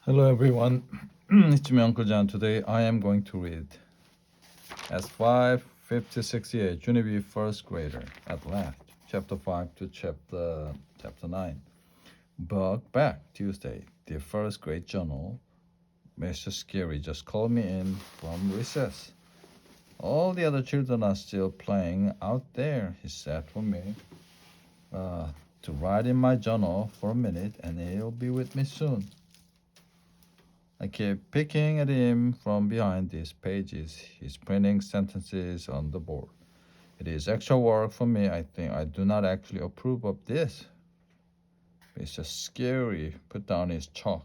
Hello everyone, it's me Uncle John. Today I am going to read S5 5068 Junie B first grader at last, chapter 5 to chapter 9. Bug back Tuesday, the first grade journal. Mr. Scary just called me in from recess. All the other children are still playing out there, he said for me to write in my journal for a minute and he'll be with me soon. I keep picking at him from behind these pages. He's printing sentences on the board. It is extra work for me. I think I do not actually approve of this. It's just scary. Put down his chalk.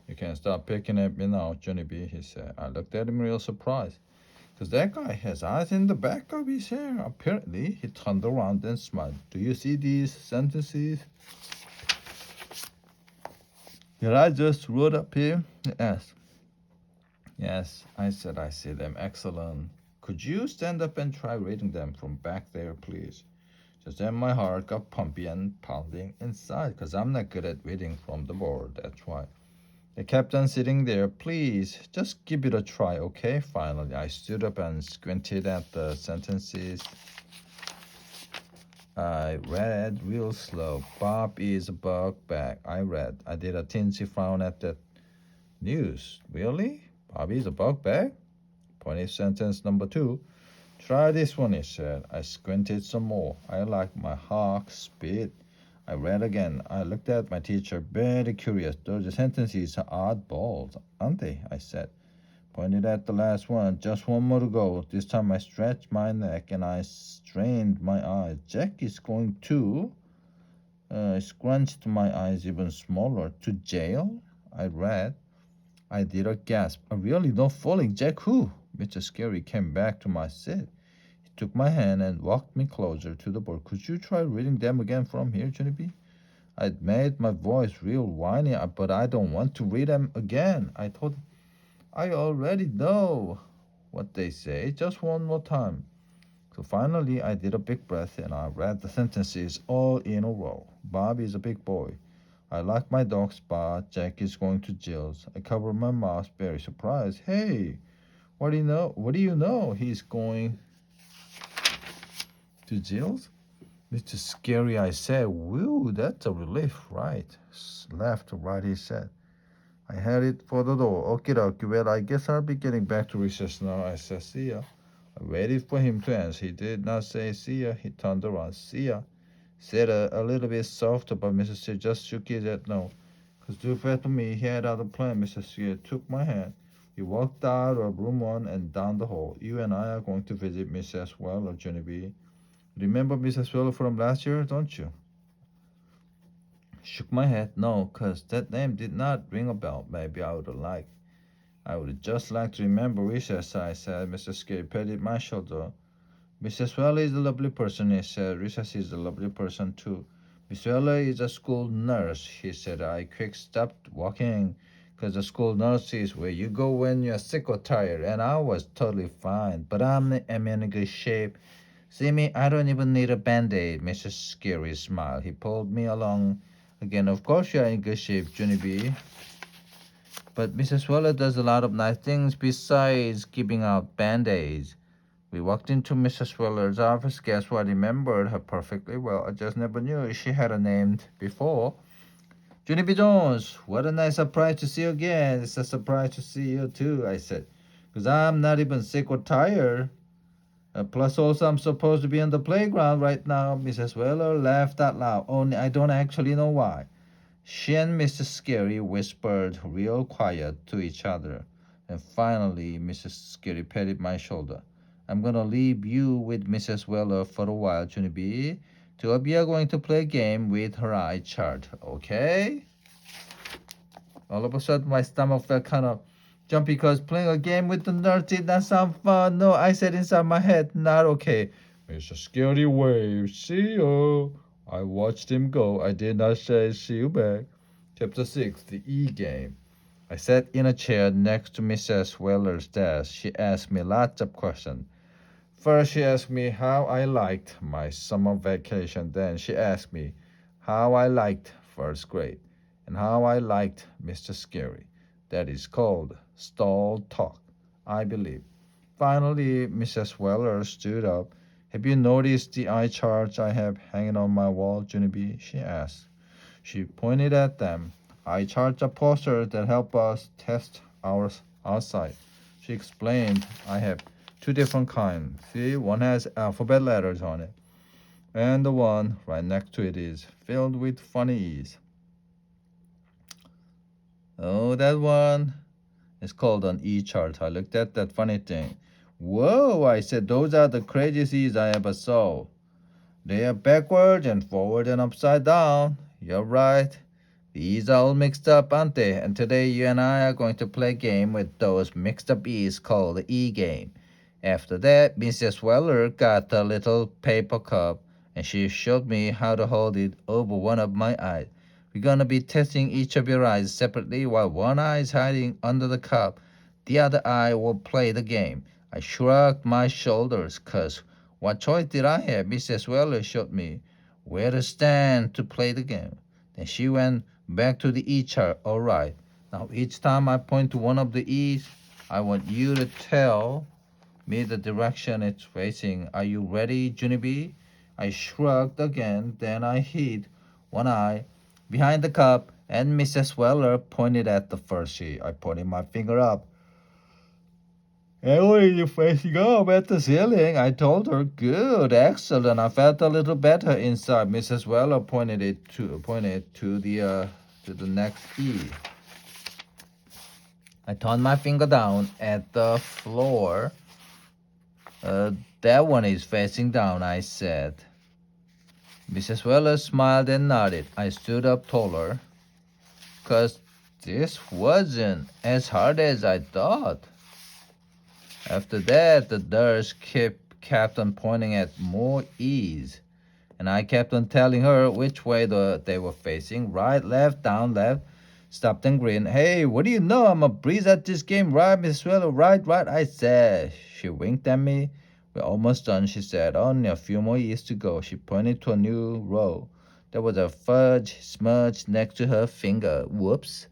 You can stop picking at me now, Junie B, he said. I looked at him real surprised. Because that guy has eyes in the back of his hair. Apparently, he turned around and smiled. Do you see these sentences that I just wrote up here? He asked. Yes, I said, I see them. Excellent. Could you stand up and try reading them from back there, please? Just then my heart got pumpy and pounding inside because I'm not good at reading from the board, that's why. They kept on sitting there. Please, just give it a try, okay? Finally, I stood up and squinted at the sentences. I read real slow. Bob is a bug bag. I read. I did a teensy frown at that news. Really? Bobby's a bug bag? Funny sentence number 2. Try this one, he said. I squinted some more. I like my hawk speed. I read again. I looked at my teacher, very curious. Those sentences are oddballs, aren't they? I said. Pointed at the last one. Just one more to go. This time I stretched my neck and I strained my eyes. Jack is going to... I scrunched my eyes even smaller. To jail? I read. I did a gasp. Really? No falling? Jack who? Mr. Scary came back to my seat. He took my hand and walked me closer to the board. Could you try reading them again from here, Junie B? I'd made my voice real whiny, but I don't want to read them again. I told him, I already know what they say. Just one more time. So finally, I did a big breath and I read the sentences all in a row. Bob is a big boy. I like my dog Spot. Jack is going to Jill's. I covered my mouth, very surprised. Hey, what do you know? What do you know? He's going to Jill's? Mr. Scary, I said. Woo, that's a relief, right? Left, right, he said. I headed for the door. Okie dokie, well, I guess I'll be getting back to recess now. I said, see ya. I waited for him to answer. He did not say see ya. He turned around. See ya. Said a little bit softer, but Mr. C just shook his head no. Because too fast for me, he had other plan. Mr. C took my hand. We walked out of room 1 and down the hall. You and I are going to visit Mrs. Weller, Junie B. Remember Mrs. Weller from last year, don't you? Shook my head. No, 'cause that name did not ring a bell. Maybe I would just like to remember recess, I said. Mr. Scary patted my shoulder. Mrs. Weller is a lovely person, he said. Recess is a lovely person, too. Miss Weller is a school nurse, he said. I quick stopped walking, 'cause the school nurse is where you go when you're sick or tired, and I was totally fine. But I'm in good shape. See me, I don't even need a band-aid. Mr. Scary smiled. He pulled me along again. Of course you're in good shape, Junie B. But Mrs. Weller does a lot of nice things besides giving out band-aids. We walked into Mrs. Weller's office. Guess what? I remembered her perfectly well. I just never knew she had a name before. Junie B Jones, what a nice surprise to see you again. It's a surprise to see you too, I said. Because I'm not even sick or tired. Plus also I'm supposed to be on the playground right now. Mrs. Weller laughed out loud. Only I don't actually know why. She and Mrs. Scary whispered real quiet to each other. And finally, Mrs. Scary patted my shoulder. I'm gonna leave you with Mrs. Weller for a while, Junie B. Two of you are going to play a game with her eye chart, okay? All of a sudden, my stomach felt kind of jumpy because playing a game with the nurse did not sound fun. No, I said inside my head, not okay. Mr. Scary waved. See ya. I watched him go. I did not say see you back. Chapter 6, the E game. I sat in a chair next to Mrs. Weller's desk. She asked me lots of questions. First, she asked me how I liked my summer vacation. Then she asked me how I liked first grade and how I liked Mr. Scary. That is called stall talk, I believe. Finally, Mrs. Weller stood up. Have you noticed the eye charts I have hanging on my wall, Junie? She asked. She pointed at them. Eye charts are posters that help us test our eyesight. She explained, I have two different kinds. See, one has alphabet letters on it, and the one right next to it is filled with funny E's. Oh, that one is called an E chart. I looked at that funny thing. Whoa, I said, those are the craziest E's I ever saw. They are backward and forward and upside down. You're right. These are all mixed up, aren't they? And today you and I are going to play a game with those mixed up E's called the E game. After that, Mrs. Weller got a little paper cup and she showed me how to hold it over one of my eyes. We're gonna be testing each of your eyes separately while one eye is hiding under the cup. The other eye will play the game. I shrugged my shoulders, 'cause what choice did I have? Mrs. Weller showed me where to stand to play the game. Then she went back to the E chart. All right. Now each time I point to one of the E's, I want you to tell me the direction it's facing. Are you ready, Junie? I shrugged again. Then I hid one eye behind the cup, and Mrs. Weller pointed at the first E. I pointed my finger up. Emily, you're facing up at the ceiling. I told her. Good, excellent. I felt a little better inside. Mrs. Weller pointed to the next E. I turned my finger down at the floor. That one is facing down, I said. Mrs. Weller smiled and nodded. I stood up taller, 'cause this wasn't as hard as I thought. After that, the nurse kept on pointing at more E's, and I kept on telling her which way they were facing, right, left, down, left. Stopped and grinned. Hey, what do you know? I'm a breeze at this game, right, Miss Weller? Right, right, I said. She winked at me. We're almost done, she said. Only a few more E's to go. She pointed to a new row. There was a fudge smudge next to her finger. Whoops.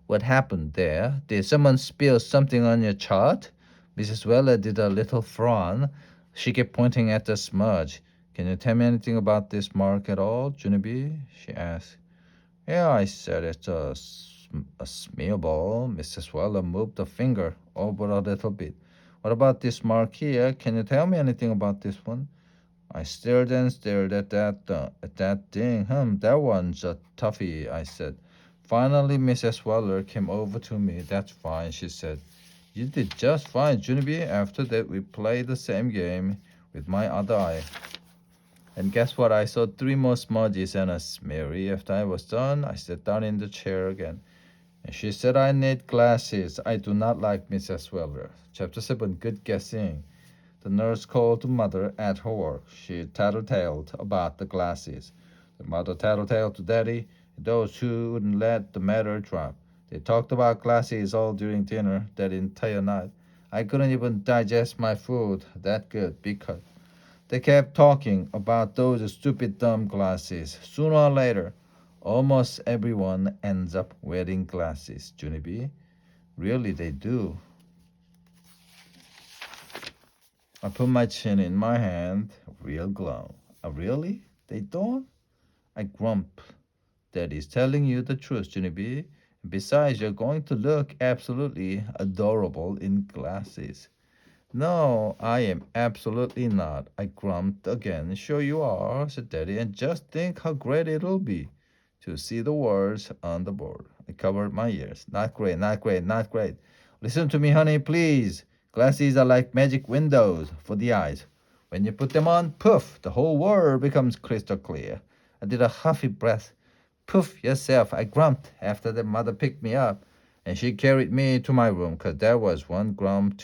What happened there? Did someone spill something on your chart? Mrs. Weller did a little frown. She kept pointing at the smudge. Can you tell me anything about this mark at all, Junie? She asked. Yeah, I said, it's a smear ball. Mrs. Weller moved the finger over a little bit. What about this mark here? Can you tell me anything about this one? I stared and stared at that thing. That one's a toughie, I said. Finally, Mrs. Weller came over to me. That's fine, she said. You did just fine, Junie. After that, we played the same game with my other eye. And guess what? I saw three more smudges and a smeary. After I was done, I sat down in the chair again. And she said I need glasses. I do not like Mrs. Weller. Chapter 7, Good Guessing. The nurse called to mother at her work. She tattletaled about the glasses. The mother tattletaled to daddy. Those who wouldn't let the matter drop. They talked about glasses all during dinner that entire night. I couldn't even digest my food that good because they kept talking about those stupid dumb glasses. Sooner or later, almost everyone ends up wearing glasses, Junie. Really, they do. I put my chin in my hand, real glum. Really? They don't? I grump. That is telling you the truth, Junie. Besides, you're going to look absolutely adorable in glasses. No, I am absolutely not. I grumped again. Sure you are, said Daddy, and just think how great it'll be to see the words on the board. I covered my ears. Not great, not great, not great. Listen to me, honey, please. Glasses are like magic windows for the eyes. When you put them on, poof, the whole world becomes crystal clear. I did a huffy breath. Poof yourself, I grumped after the mother picked me up, and she carried me to my room, 'cause there was one grump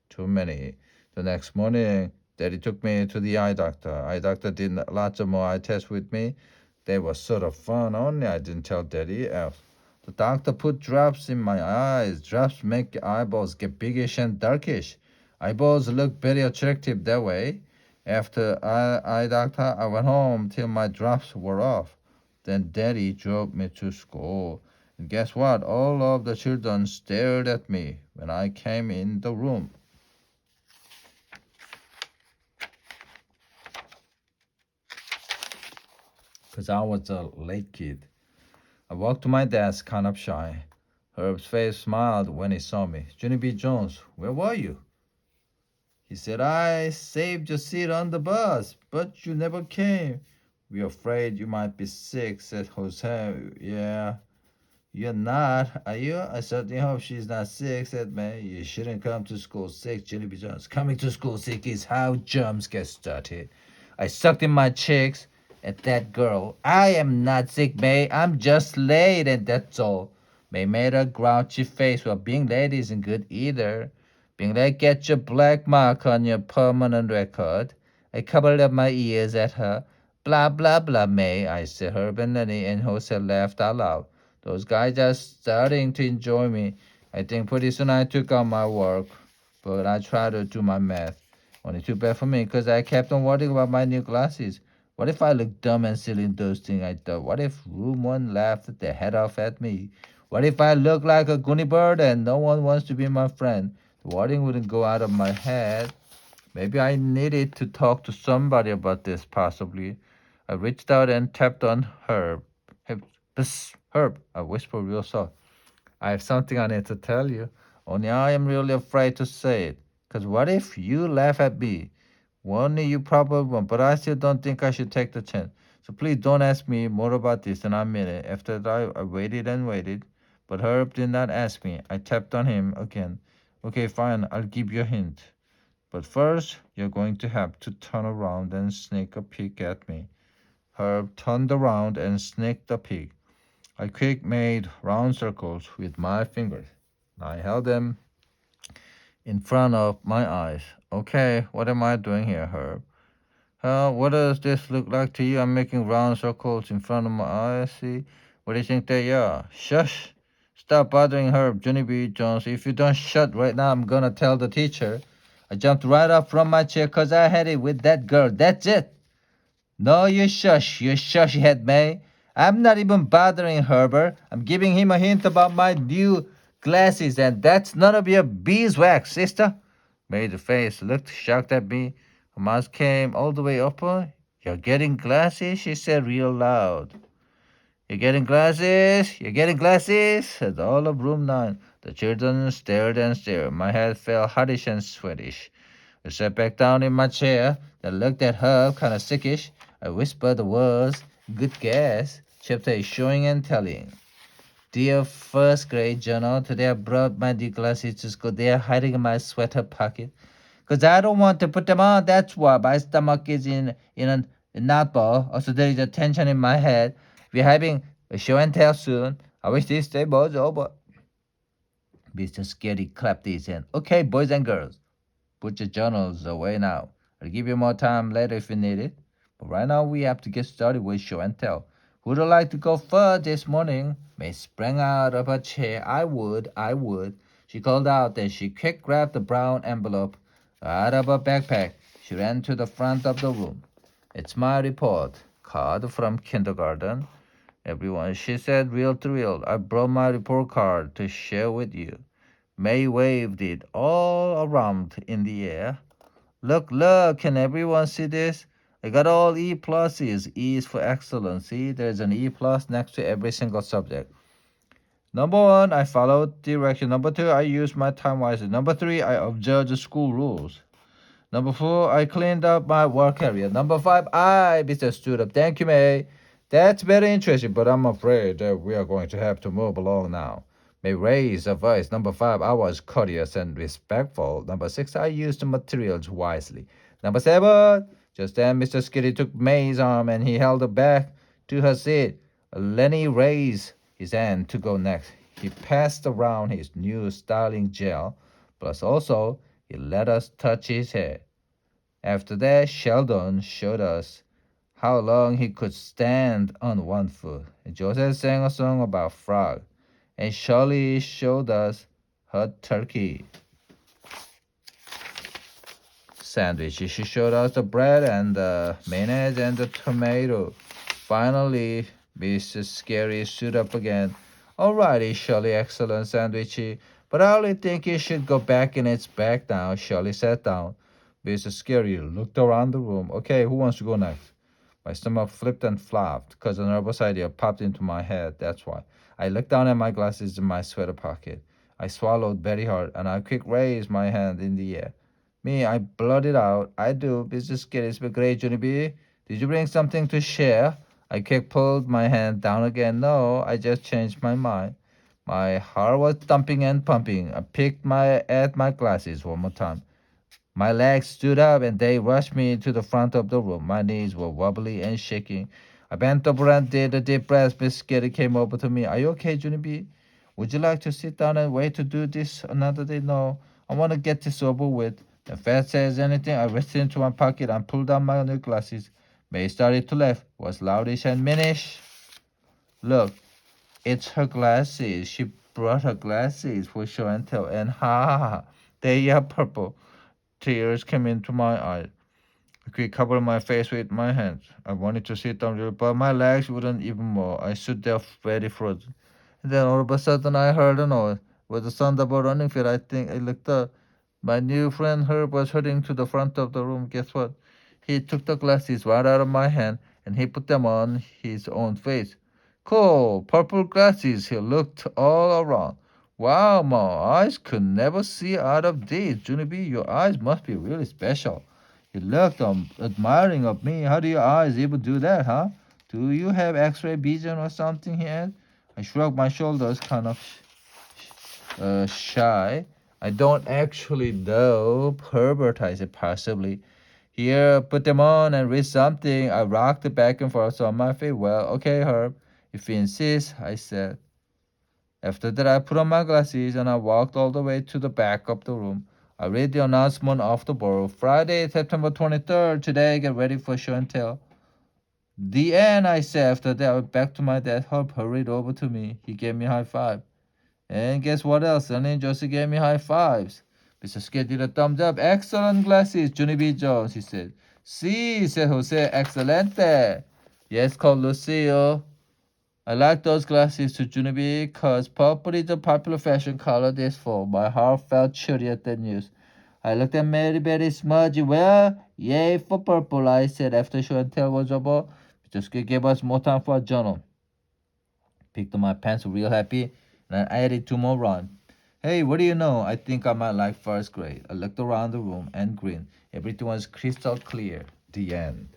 too many. The next morning, Daddy took me to the eye doctor. Eye doctor did lots of more eye tests with me. They were sort of fun, only I didn't tell Daddy else. The doctor put drops in my eyes. Drops make eyeballs get biggish and darkish. Eyeballs look very attractive that way. After eye doctor, I went home till my drops were off. Then Daddy drove me to school. And guess what? All of the children stared at me when I came in the room. Because I was a late kid. I walked to my desk kind of shy. Herb's face smiled when he saw me. Junie B Jones, where were you? He said, I saved your seat on the bus, but you never came. We're afraid you might be sick, said Jose. Yeah, you're not, are you? I certainly hope she's not sick, said May. You shouldn't come to school sick, Junie B Jones. Coming to school sick is how germs get started. I sucked in my cheeks at that girl. I am not sick, May. I'm just late, and that's all. May made a grouchy face. Well, being late isn't good either. Being late gets your black mark on your permanent record. I covered up my ears at her. Blah, blah, blah, May. I said. Herb and Lenny and Jose laughed out loud. Those guys are starting to enjoy me. I think pretty soon I took on my work, but I tried to do my math. Only too bad for me, because I kept on worrying about my new glasses. What if I look dumb and silly in those things? I thought. What if room one laughed their head off at me? What if I look like a goony bird and no one wants to be my friend? The worrying wouldn't go out of my head. Maybe I needed to talk to somebody about this, possibly. I reached out and tapped on Herb. Hey, psst, Herb, I whispered real soft. I have something I need to tell you. Only I am really afraid to say it. 'Cause what if you laugh at me? Only you probably won't, but I still don't think I should take the chance. So please don't ask me more about this than I mean it. After that, I waited and waited, but Herb did not ask me. I tapped on him again. Okay, fine, I'll give you a hint. But first, you're going to have to turn around and sneak a peek at me. Herb turned around and sneaked a peek. I quick made round circles with my fingers. I held them in front of my eyes. Okay, what am I doing here, Herb? What does this look like to you? I'm making round circles in front of my eyes. See? What do you think they are? Shush! Stop bothering Herb, Junie B Jones. If you don't shut right now, I'm gonna tell the teacher. I jumped right up from my chair 'cause I had it with that girl. That's it. No, you shush, head May. I'm not even bothering Herbert. I'm giving him a hint about my new glasses, and that's none of your beeswax, sister. May's face looked shocked at me. Her mouth came all the way open. You're getting glasses, she said real loud. You're getting glasses? You're getting glasses? Said all of room 9. The children stared and stared. My head felt hottish and sweatish. I sat back down in my chair, then looked at her, kind of sickish. I whispered the words, good guess. Chapter is showing and telling. Dear first grade journal, today I brought my new glasses to school. They are hiding in my sweater pocket. 'Cause I don't want to put them on, that's why. My stomach is in a knot ball. Also, there is a tension in my head. We're having a show and tell soon. I wish this day was over. Mr. Scary clapped his hand. Okay, boys and girls. Put your journals away now. I'll give you more time later if you need it. But right now we have to get started with show and tell. Who'd like to go first this morning? May sprang out of her chair. I would. She called out, then she quick grabbed the brown envelope out of her backpack. She ran to the front of the room. It's my report card from kindergarten. Everyone, she said, real thrilled. I brought my report card to share with you. May waved it all around in the air. Look, can everyone see this? I got all E pluses. E is for excellence. See, there's an E plus next to every single subject. Number 1, I followed direction. Number 2, I used my time wisely. Number 3, I observed the school rules. Number 4, I cleaned up my work area. Number 5, I stood up. Thank you, May. That's very interesting, but I'm afraid that we are going to have to move along now. May raised her voice. Number 5, I was courteous and respectful. Number 6, I used the materials wisely. Number 7, just then Mr. Skitty took May's arm and he held her back to her seat. Lenny raised his hand to go next. He passed around his new styling gel, plus also he let us touch his hair. After that, Sheldon showed us how long he could stand on one foot. Joseph sang a song about frog, and Shirley showed us her turkey sandwich. She showed us the bread and the mayonnaise and the tomato. Finally, Mrs. Scary stood up again. Alrighty, Shirley, excellent sandwichy. But I only think it should go back in its bag now. Shirley sat down. Mr. Scary looked around the room. Okay, who wants to go next? My stomach flipped and flopped because a nervous idea popped into my head. That's why. I looked down at my glasses in my sweater pocket. I swallowed very hard and I quick raised my hand in the air. Me, I blurted out. I do. Mr. Scary, it's been great, Junie B. Did you bring something to share? I quick pulled my hand down again. No, I just changed my mind. My heart was thumping and pumping. I picked at my glasses one more time. My legs stood up and they rushed me to the front of the room. My knees were wobbly and shaking. I bent over and did a deep breath. Miss Skitty came over to me. Are you okay, Junie B? Would you like to sit down and wait to do this another day? No, I want to get this over with. And fast as anything, I reached into my pocket and pulled out my new glasses. May started to laugh, was loudish and minish. Look, it's her glasses. She brought her glasses for show and tell. And ha ha ha, they are purple. Tears came into my eyes. I quickly covered my face with my hands. I wanted to sit down, but my legs wouldn't even move. I stood there very frozen. And then all of a sudden I heard a noise. It was the sound of a running feet. I think I looked up. My new friend Herb was heading to the front of the room. Guess what? He took the glasses right out of my hand and he put them on his own face. Cool, purple glasses. He looked all around. Wow, my eyes could never see out of these. Junie B, your eyes must be really special. He looked admiring of me. How do your eyes even do that, huh? Do you have X-ray vision or something? He asked. I shrugged my shoulders, kind of shy. I don't actually know. Herbert, I said, possibly. Here, put them on and read something. I rocked back and forth on my feet. Well, okay, Herb. If you insist, I said. After that, I put on my glasses and I walked all the way to the back of the room. I read the announcement off the board. Friday, September 23rd. Today, get ready for show and tell. The end, I said. After that, I went back to my desk. Herb hurried over to me. He gave me a high five. And guess what else? Sunny and Josie gave me high fives. Mr. Skid did a thumbs up. Excellent glasses, Junie B Jones, he said. Si, said Jose. Excelente. Yes, called Lucio. I like those glasses to Junie B because purple is a popular fashion color this fall. My heart felt chilly at the news. I looked at Mary Betty smudgy. Well, yay for purple, I said after show and tell was over. Mr. Skid gave us more time for a journal. Picked up my pencil real happy, and I added two more runs. Hey, what do you know? I think I might like first grade. I looked around the room and grinned. Everything was crystal clear. The end.